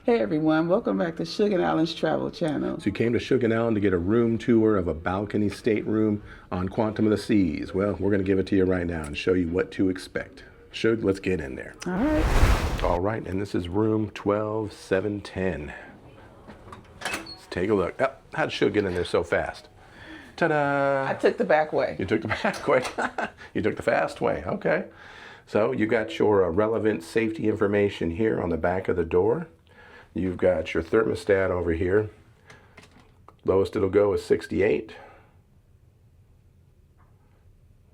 Hey everyone, welcome back to Sugar and Allen's Travel Channel. So you came to Sugar and Allen to get a room tour of a balcony stateroom on Quantum of the Seas. Well, we're going to give it to you right now and show you what to expect. Shug, let's get in there. All right. All right, and this is room 12710. Let's take a look. Oh, how'd Shug get in there so fast? Ta-da! I took the back way. You took the back way. You took the fast way. Okay. So you got your relevant safety information here on the back of the door. You've got your thermostat over here. Lowest it'll go is 68.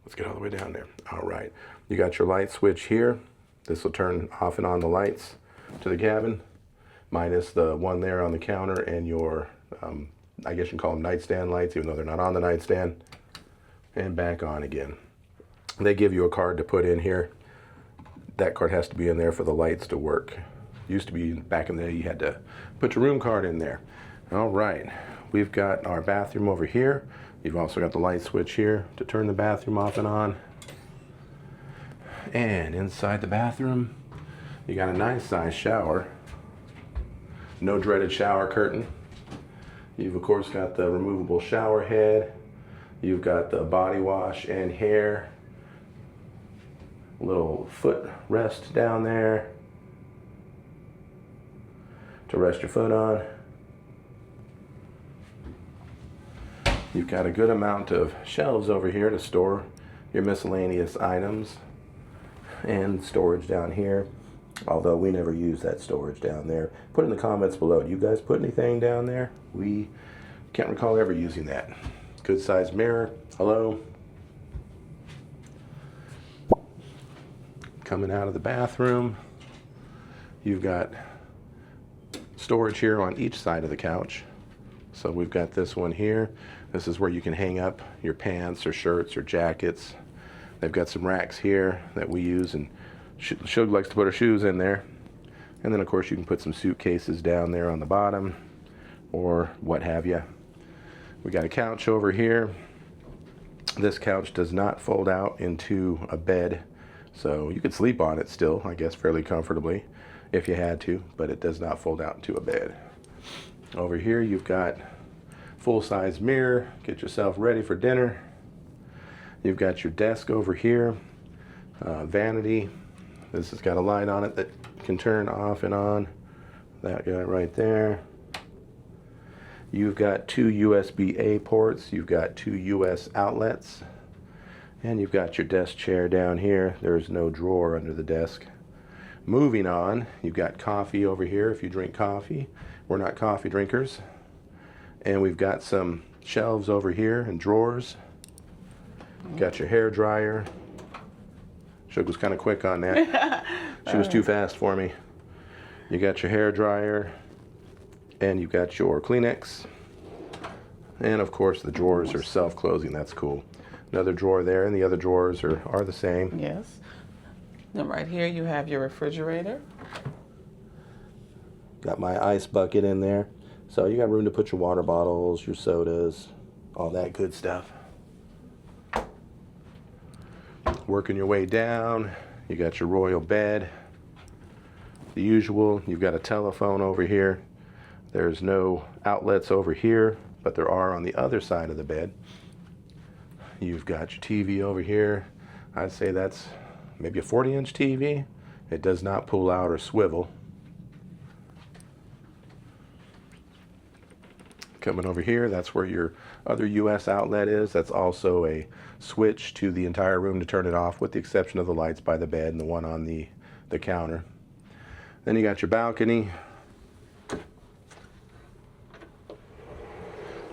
Let's get all the way down there. All right. You got your light switch here. This will turn off and on the lights to the cabin, minus the one there on the counter and your, I guess you can call them nightstand lights, even though they're not on the nightstand. And back on again. They give you a card to put in here. That card has to be in there for the lights to work. Used to be back in the day you had to put your room card in there. All right, we've got our bathroom over here. You've also got the light switch here to turn the bathroom off and on. And inside the bathroom, you got a nice size shower. No dreaded shower curtain. You've of course got the removable shower head. You've got the body wash and hair. Little foot rest down there to rest your foot on. You've got a good amount of shelves over here to store your miscellaneous items and storage down here, although we never use that storage down there. Put in the comments below, do you guys put anything down there? We can't recall ever using that. Good sized mirror. Hello. Coming out of the bathroom, you've got storage here on each side of the couch. So we've got this one here. This is where you can hang up your pants or shirts or jackets. They've got some racks here that we use, and Shug likes to put her shoes in there. And then of course you can put some suitcases down there on the bottom or what have you. We got a couch over here. This couch does not fold out into a bed, so you could sleep on it still, I guess, fairly comfortably if you had to, but it does not fold out into a bed. Over here you've got full-size mirror. Get yourself ready for dinner. You've got your desk over here, vanity. This has got a light on it that can turn off and on. That guy right there. You've got two USB-A ports. You've got two US outlets. And you've got your desk chair down here. There's no drawer under the desk. Moving on, you've got coffee over here if you drink coffee. We're not coffee drinkers. And we've got some shelves over here and drawers. Got your hair dryer. Shug was kind of quick on that. She was too fast for me. You got your hair dryer, and you've got your Kleenex. And of course the drawers are self-closing. That's cool. Another drawer there, and the other drawers are the same. Yes. Then right here you have your refrigerator. Got my ice bucket in there. So you got room to put your water bottles, your sodas, all that good stuff. Working your way down, you got your royal bed. The usual, you've got a telephone over here. There's no outlets over here, but there are on the other side of the bed. You've got your TV over here. I'd say that's maybe a 40-inch TV. It does not pull out or swivel. Coming over here, that's where your other US outlet is. That's also a switch to the entire room to turn it off, with the exception of the lights by the bed and the one on the counter. Then you got your balcony.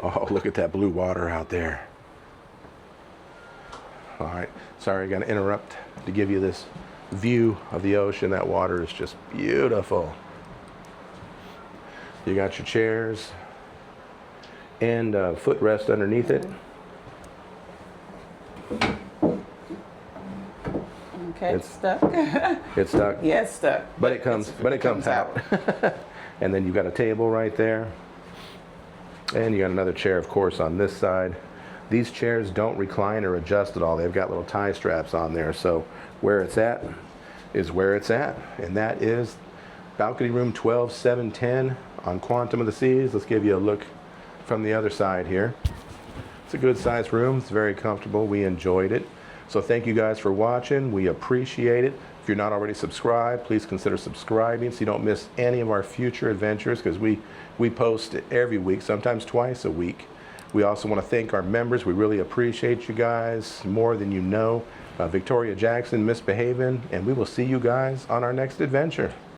Oh, look at that blue water out there. All right, sorry, I got to interrupt to give you this view of the ocean. That water is just beautiful. You got your chairs and footrest underneath it. Okay, it's stuck. It's stuck. Yeah, it's stuck. But it comes out. And then you've got a table right there. And you got another chair, of course, on this side. These chairs don't recline or adjust at all. They've got little tie straps on there. So where it's at is where it's at. And that is Balcony room 12710 on Quantum of the Seas. Let's give you a look from the other side here. It's a good sized room. It's very comfortable. We enjoyed it. So thank you guys for watching. We appreciate it. If you're not already subscribed, please consider subscribing so you don't miss any of our future adventures, because we post every week, sometimes twice a week. We also want to thank our members. We really appreciate you guys more than you know. Victoria Jackson, misbehaving, and we will see you guys on our next adventure.